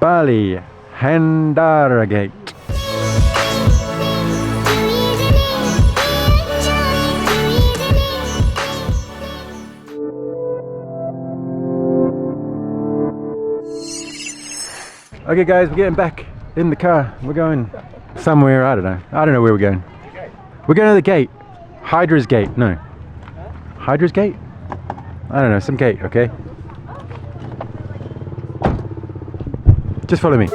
Bali, Handara Gate. Okay guys, we're getting back in the car. We're going somewhere, I don't know where we're going. We're going to the gate. Hydra's Gate, no. Hydra's Gate? I don't know, some gate, okay? Just follow me.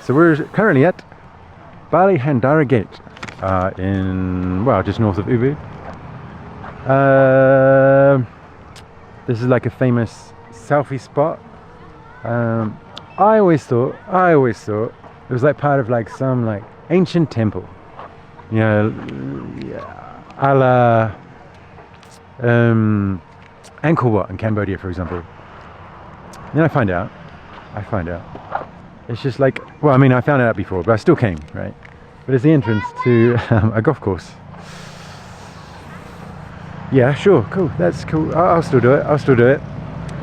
So we're currently at Bali Handara Gate in, well, just north of Ubud. This is like a famous selfie spot. I always thought it was like part of like some like ancient temple, you know, a la Angkor Wat in Cambodia, for example. Then I find out it's just like, well, I mean, I found it out before, but I still came, right? But it's the entrance to a golf course. Yeah, sure, cool, that's cool. I'll still do it.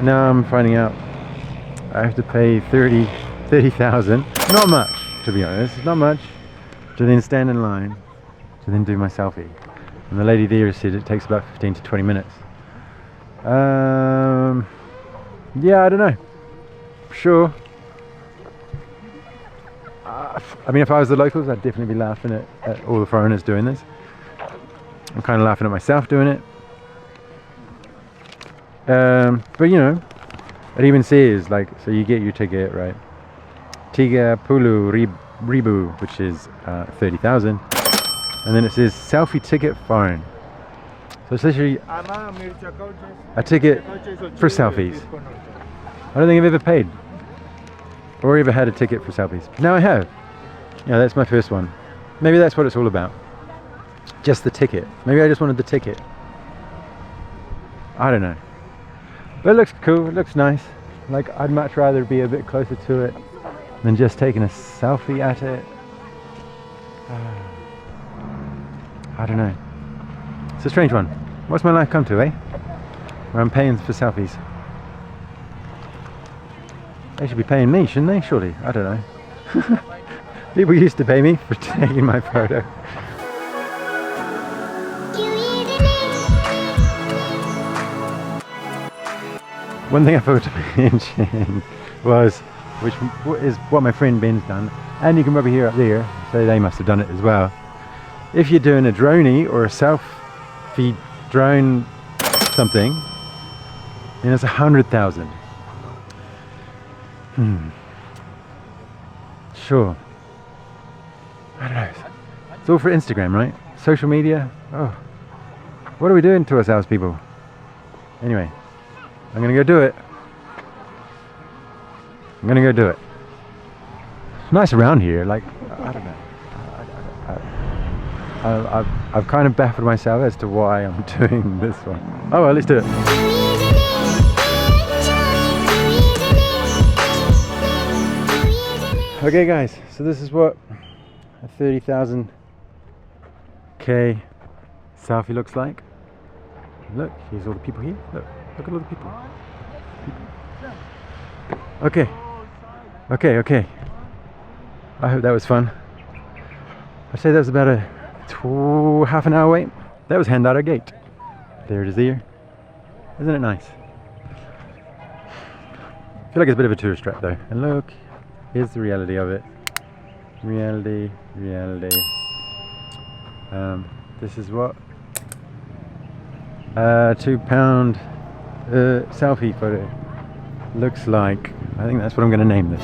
Now I'm finding out I have to pay 30,000. Not much, to be honest, not much. To then stand in line, to then do my selfie. And the lady there said it takes about 15 to 20 minutes. Yeah, I don't know. Sure. I mean, if I was the locals, I'd definitely be laughing at all the foreigners doing this. I'm kind of laughing at myself doing it. But you know, it even says like, so you get your ticket, right? Tiga Pulu Ribu, which is 30,000, and then it says selfie ticket phone. So it's literally a ticket for selfies. I don't think I've ever paid or ever had a ticket for selfies. Now I have. Yeah, that's my first one. Maybe that's what it's all about. Just the ticket. Maybe I just wanted the ticket. I don't know. But it looks cool, it looks nice. Like, I'd much rather be a bit closer to it than just taking a selfie at it. I don't know. It's a strange one. What's my life come to, eh? Where I'm paying for selfies. They should be paying me, shouldn't they? Surely. I don't know. People used to pay me for taking my photo. One thing I forgot to mention was, which is what my friend Ben's done, and you can probably hear up there, so they must have done it as well. If you're doing a droney or a selfie drone something, then it's 100,000. Sure. I don't know. It's all for Instagram, right? Social media. Oh, what are we doing to ourselves, people? Anyway, I'm gonna go do it. It's nice around here. Like, I don't know. I've kind of baffled myself as to why I'm doing this one. Oh well, let's do it. Okay guys, so this is what a 30,000 K selfie looks like. Look, here's all the people here. Look at all the people. Okay. I hope that was fun. I'd say that was about a half an hour wait. That was Handara Gate. There it is there. Isn't it nice? I feel like it's a bit of a tourist trap though. And look, here's the reality of it. Reality. This is what £2 selfie photo looks like. I think that's what I'm going to name this.